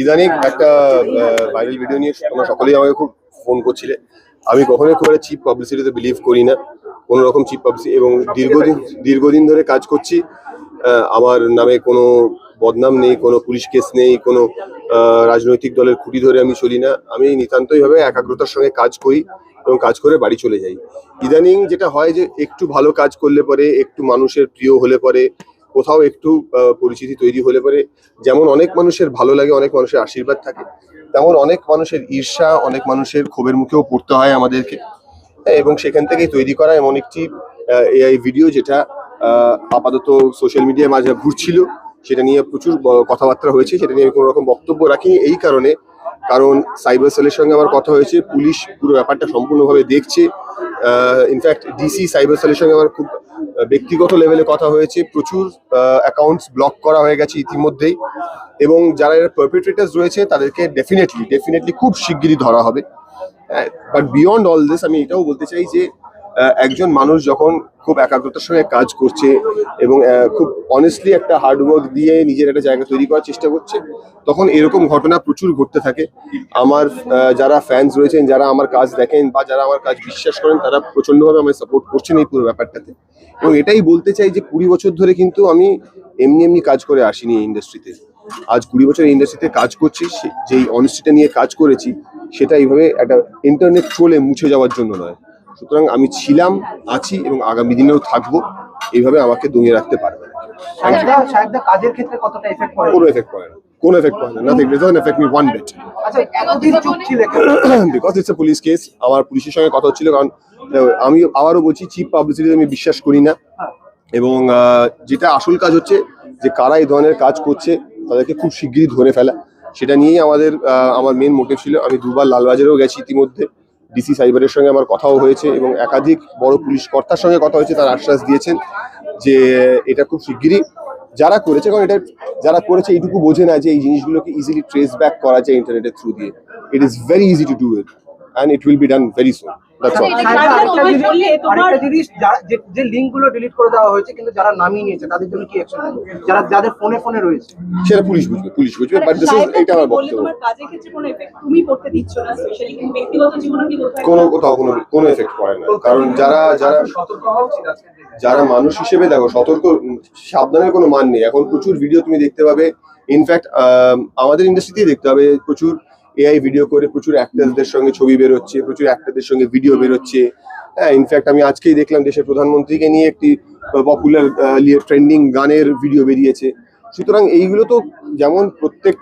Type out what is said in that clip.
ইদানিং একটা viral video নিয়ে তোমরা সকলেই আমাকে খুব ফোন করছিলে। আমি কখনোই খুব একটা চিপ পাবলিসিটিতে বিলিভ করি না, কোনো রকম চিপ পাবলিসিটি। এবং দীর্ঘদিন ধরে কাজ করছি। আমার নামে কোনো বদনাম নেই, কোনো পুলিশ কেস নেই, কোনো রাজনৈতিক দলের খুঁটি ধরে আমি চলি না। আমি নিতান্তইভাবে একাগ্রতার সঙ্গে কাজ করি এবং কাজ করে বাড়ি চলে যাই। ইদানিং যেটা হয় যে একটু ভালো কাজ করলে পরে, একটু মানুষের প্রিয় হলে পরে, কোথাও একটু পরিচিতি তৈরি হলে পরে, যেমন অনেক মানুষের ভালো লাগে, অনেক মানুষের আশীর্বাদ থাকে, তেমন অনেক মানুষের ঈর্ষা, অনেক মানুষের ক্ষোভের মুখেও পড়তে হয় আমাদেরকে। এবং সেখান থেকেই তৈরি করা এমন একটি এআই ভিডিও, যেটা আপাতত সোশ্যাল মিডিয়ায় মাঝে ঘুরছিল। সেটা নিয়ে প্রচুর কথাবার্তা হয়েছে। সেটা নিয়ে আমি কোনো রকম বক্তব্য রাখিনি এই কারণে, কারণ সাইবার সেলের সঙ্গে আমার কথা হয়েছে, পুলিশ পুরো ব্যাপারটা সম্পূর্ণভাবে দেখছে। ইনফ্যাক্ট ডিসি সাইবার সেলের সঙ্গে আমার খুব ব্যক্তিগত লেভেলে কথা হয়েছে। প্রচুর অ্যাকাউন্টস ব্লক করা হয়ে গেছে ইতিমধ্যেই, এবং যারা এর পারপেট্রেটার্স রয়েছে তাদেরকে ডেফিনেটলি খুব শিগগিরই ধরা হবে। বাট বিয়ন্ড অল দিস, আমি এটাও বলতে চাই যে একজন মানুষ যখন খুব একাগ্রতার সঙ্গে কাজ করছে এবং খুব অনেস্টলি একটা হার্ডওয়ার্ক দিয়ে নিজের একটা জায়গা তৈরি করার চেষ্টা করছে, তখন এরকম ঘটনা প্রচুর ঘটতে থাকে। আমার যারা ফ্যান্স রয়েছেন, যারা আমার কাজ দেখেন বা যারা আমার কাজ বিশ্বাস করেন, তারা প্রচন্ডভাবে আমায় সাপোর্ট করছেন এই পুরো ব্যাপারটাতে। এবং এটাই বলতে চাই যে 20 বছর ধরে কিন্তু আমি এমনি কাজ করে আসিনি এই ইন্ডাস্ট্রিতে। আজ 20 বছর এই ইন্ডাস্ট্রিতে কাজ করছি, যেই অনেস্টিটা নিয়ে কাজ করেছি সেটা এইভাবে একটা ইন্টারনেট ট্রোলে মুছে যাওয়ার জন্য নয়। সুতরাং আমি ছিলাম, আছি এবং আগামী দিনেও থাকবো। এইভাবে আমাকে দমিয়ে রাখতে পারবে না। কাজের ক্ষেত্রে কতটা এফেক্ট পড়ে? কোনো এফেক্ট পড়ে না, কোনো এফেক্ট পড়ে না। Nothing, it doesn't affect me one bit. আচ্ছা, এতদিন চুপ ছিলে because it's a police case. আমার পুলিশের সঙ্গে কথা হচ্ছিল, কারণ আমি আবারও বলছি, চিপ পাবলিসিটিতে আমি বিশ্বাস করি না। এবং যেটা আসল কাজ হচ্ছে যে কারা এই ধরনের কাজ করছে তাদেরকে খুব শিগগিরই ধরে ফেলা, সেটা নিয়েই আমার মেন মোটিভ ছিল। আমি দুবার লালবাজারেও গেছি ইতিমধ্যে, ডিসি সাইবারের সঙ্গে আমার কথাও হয়েছে এবং একাধিক বড় পুলিশ কর্তার সঙ্গে কথা হয়েছে। তারা আশ্বাস দিয়েছেন যে এটা খুব শিগগিরই যারা করেছে, কারণ এটা যারা করেছে এইটুকু বোঝে না যে এই জিনিসগুলোকে ইজিলি ট্রেস ব্যাক করা যায় ইন্টারনেটের থ্রু দিয়ে। It is very easy to do it and it will be done very soon. That's all. আরেকটা জিনিস, যে লিংকগুলো ডিলিট করে দেওয়া হয়েছে কিন্তু যারা নামিয়ে নিয়েছে তাদের জন্য কি অ্যাকশন হবে? যাদের ফোনে রয়েছে সেটা পুলিশ বুঝবে। বাট দিস ইজ, এটা আমার বক্তব্য। তোমার কাজের ক্ষেত্রে কোনো এফেক্ট তুমি করতে দিচ্ছ না, স্পেশালি কিন্তু ব্যক্তিগত জীবনে কি কোথাও কোনো এফেক্ট পড়ে না। কারণ সতর্ক হওয়া উচিত। যারা মানুষ হিসেবে, দেখো, সাবধানের কোনো মান নেই। এখন প্রচুর ভিডিও তুমি দেখতে পাবে, ইনফ্যাক্ট আমাদের ইন্ডাস্ট্রিতেই দেখতে পাবে, প্রচুর এআই ভিডিও করে প্রচুর অ্যাক্টরদের সঙ্গে ছবি বেরোচ্ছে, প্রচুর অ্যাক্টরদের সঙ্গে ভিডিও বেরোচ্ছে। হ্যাঁ, ইনফ্যাক্ট আমি আজকেই দেখলাম দেশের প্রধানমন্ত্রীকে নিয়ে একটি পপুলার ট্রেন্ডিং গানের ভিডিও বেরিয়েছে। সুতরাং এইগুলো তো যেমন প্রত্যেকটা